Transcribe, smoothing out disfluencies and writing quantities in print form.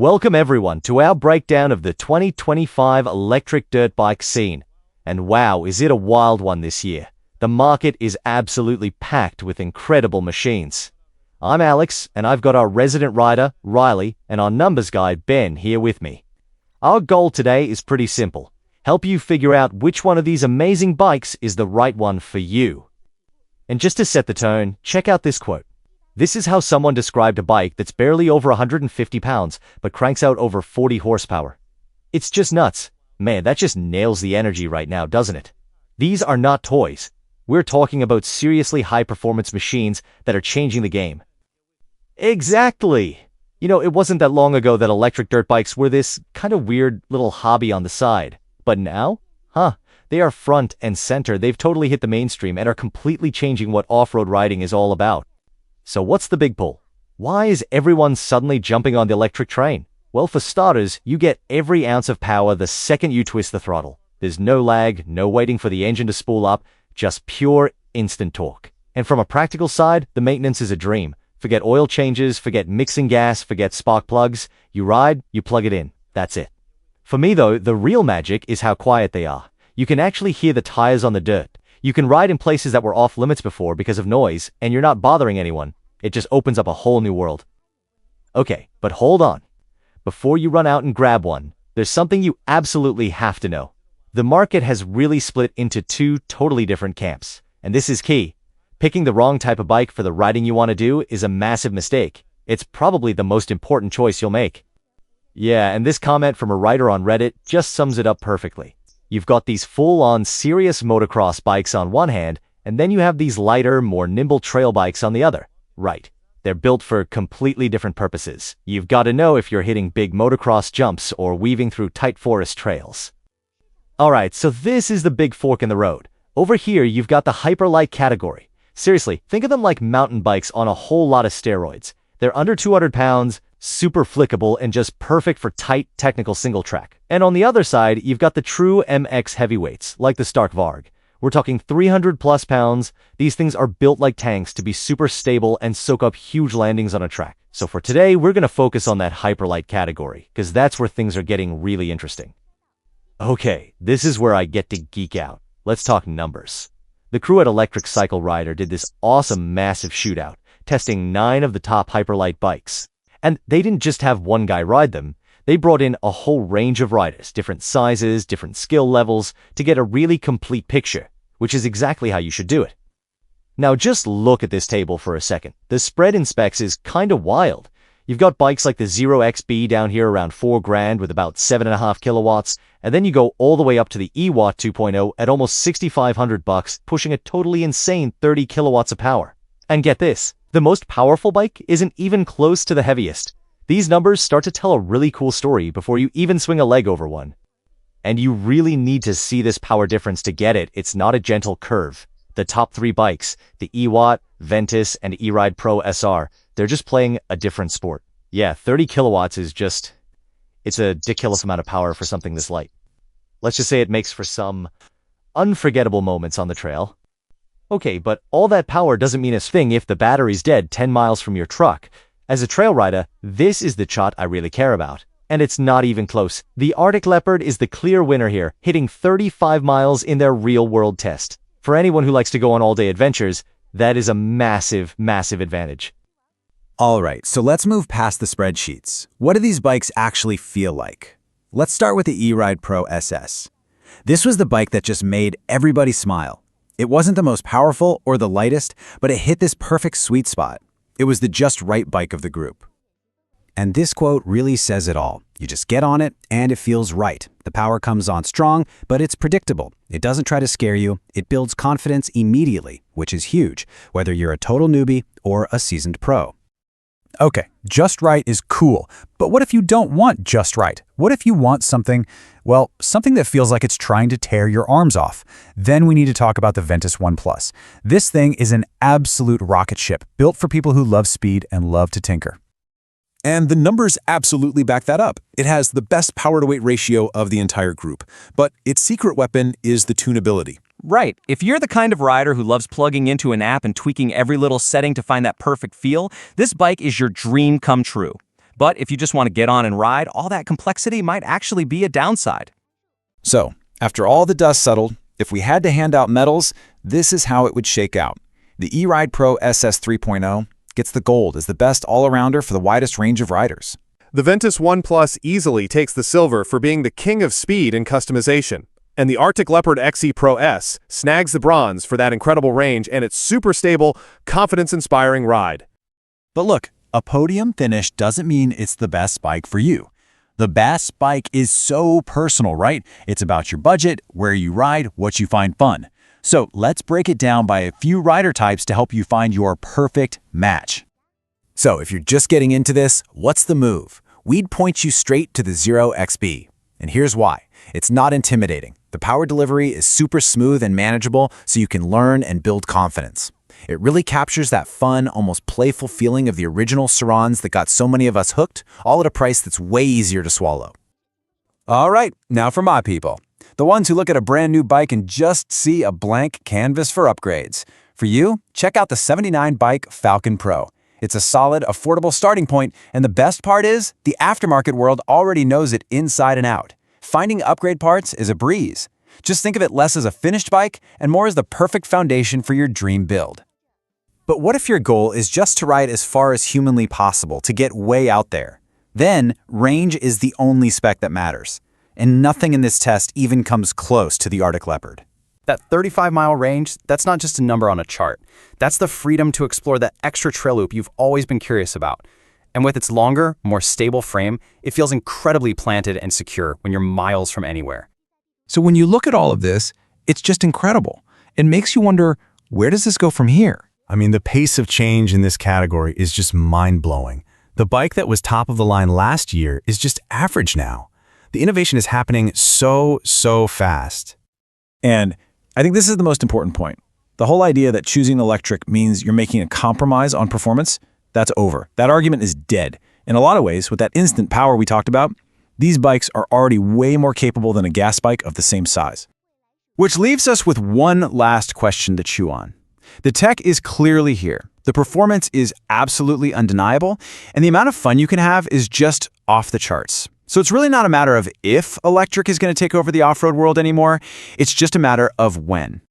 Welcome everyone to our breakdown of the 2025 electric dirt bike scene. And wow, is it a wild one this year. The market is absolutely packed with incredible machines. I'm Alex, and I've got our resident rider, Riley, and our numbers guy, Ben, here with me. Our goal today is pretty simple. Help you figure out which one of these amazing bikes is the right one for you. And just to set the tone, check out this quote. This is how someone described a bike that's barely over 150 pounds, but cranks out over 40 horsepower. It's just nuts. Man, that just nails the energy right now, doesn't it? These are not toys. We're talking about seriously high-performance machines that are changing the game. Exactly! It wasn't that long ago that electric dirt bikes were this kind of weird little hobby on the side. But now? They are front and center. They've totally hit the mainstream and are completely changing what off-road riding is all about. So what's the big pull? Why is everyone suddenly jumping on the electric train? Well, for starters, you get every ounce of power the second you twist the throttle. There's no lag, no waiting for the engine to spool up, just pure instant torque. And from a practical side, the maintenance is a dream. Forget oil changes, forget mixing gas, forget spark plugs. You ride, you plug it in. That's it. For me though, the real magic is how quiet they are. You can actually hear the tires on the dirt. You can ride in places that were off limits before because of noise, and you're not bothering anyone. It just opens up a whole new world. Okay, but hold on. Before you run out and grab one, there's something you absolutely have to know. The market has really split into two totally different camps, and this is key. Picking the wrong type of bike for the riding you want to do is a massive mistake. It's probably the most important choice you'll make. Yeah, and this comment from a writer on Reddit just sums it up perfectly. You've got these full-on serious motocross bikes on one hand, and then you have these lighter, more nimble trail bikes on the other. Right. They're built for completely different purposes. You've got to know if you're hitting big motocross jumps or weaving through tight forest trails. Alright, so this is the big fork in the road. Over here, you've got the Hyperlite category. Seriously, think of them like mountain bikes on a whole lot of steroids. They're under 200 pounds, super flickable, and just perfect for tight, technical single track. And on the other side, you've got the true MX heavyweights, like the Stark Varg. We're talking 300 plus pounds. These things are built like tanks to be super stable and soak up huge landings on a track. So for today, we're going to focus on that Hyperlite category, because that's where things are getting really interesting. Okay, this is where I get to geek out. Let's talk numbers. The crew at Electric Cycle Rider did this awesome massive shootout, testing 9 of the top Hyperlite bikes. And they didn't just have one guy ride them. They brought in a whole range of riders, different sizes, different skill levels, to get a really complete picture, which is exactly how you should do it. Now just look at this table for a second. The spread in specs is kinda wild. You've got bikes like the Zero XB down here around $4,000 with about 7.5 kilowatts, and then you go all the way up to the EWatt 2.0 at almost $6,500, pushing a totally insane 30 kilowatts of power. And get this, the most powerful bike isn't even close to the heaviest. These numbers start to tell a really cool story before you even swing a leg over one. And you really need to see this power difference to get it. It's not a gentle curve. The top 3 bikes, the EWatt, Ventus, and E-Ride Pro SR, they're just playing a different sport. Yeah, 30 kilowatts is just... it's a ridiculous amount of power for something this light. Let's just say it makes for some unforgettable moments on the trail. Okay, but all that power doesn't mean a thing if the battery's dead 10 miles from your truck. As a trail rider, this is the shot I really care about. And it's not even close. The Arctic Leopard is the clear winner here, hitting 35 miles in their real-world test. For anyone who likes to go on all-day adventures, that is a massive, massive advantage. Alright, so let's move past the spreadsheets. What do these bikes actually feel like? Let's start with the E-Ride Pro SS. This was the bike that just made everybody smile. It wasn't the most powerful or the lightest, but it hit this perfect sweet spot. It was the just right bike of the group. And this quote really says it all. You just get on it, and it feels right. The power comes on strong, but it's predictable. It doesn't try to scare you. It builds confidence immediately, which is huge, whether you're a total newbie or a seasoned pro. Okay, just right is cool, but what if you don't want just right? What if you want something, well, something that feels like it's trying to tear your arms off? Then we need to talk about the Ventus 1 Plus. This thing is an absolute rocket ship, built for people who love speed and love to tinker. And the numbers absolutely back that up. It has the best power-to-weight ratio of the entire group, but its secret weapon is the tunability. Right. If you're the kind of rider who loves plugging into an app and tweaking every little setting to find that perfect feel, this bike is your dream come true. But if you just want to get on and ride, all that complexity might actually be a downside. So, after all the dust settled, if we had to hand out medals, this is how it would shake out. The eRide Pro SS 3.0 gets the gold as the best all-arounder for the widest range of riders. The Ventus 1+ easily takes the silver for being the king of speed and customization. And the Arctic Leopard XE Pro S snags the bronze for that incredible range and its super stable, confidence-inspiring ride. But look, a podium finish doesn't mean it's the best bike for you. The best bike is so personal, right? It's about your budget, where you ride, what you find fun. So let's break it down by a few rider types to help you find your perfect match. So if you're just getting into this, what's the move? We'd point you straight to the Zero XB. And here's why. It's not intimidating. The power delivery is super smooth and manageable, so you can learn and build confidence. It really captures that fun, almost playful feeling of the original Surons that got so many of us hooked, all at a price that's way easier to swallow. All right, now for my people. The ones who look at a brand new bike and just see a blank canvas for upgrades. For you, check out the '79 bike Falcon Pro. It's a solid, affordable starting point, and the best part is, the aftermarket world already knows it inside and out. Finding upgrade parts is a breeze. Just think of it less as a finished bike and more as the perfect foundation for your dream build. But what if your goal is just to ride as far as humanly possible, to get way out there? Then, range is the only spec that matters. And nothing in this test even comes close to the Arctic Leopard. That 35-mile range, that's not just a number on a chart. That's the freedom to explore that extra trail loop you've always been curious about. And with its longer, more stable frame, it feels incredibly planted and secure when you're miles from anywhere. So when you look at all of this, it's just incredible. It makes you wonder, where does this go from here? I mean, the pace of change in this category is just mind-blowing. The bike that was top of the line last year is just average now. The innovation is happening so fast. And I think this is the most important point. The whole idea that choosing electric means you're making a compromise on performance, that's over. That argument is dead. In a lot of ways, with that instant power we talked about, these bikes are already way more capable than a gas bike of the same size. Which leaves us with one last question to chew on. The tech is clearly here. The performance is absolutely undeniable, and the amount of fun you can have is just off the charts. So it's really not a matter of if electric is going to take over the off-road world anymore, it's just a matter of when.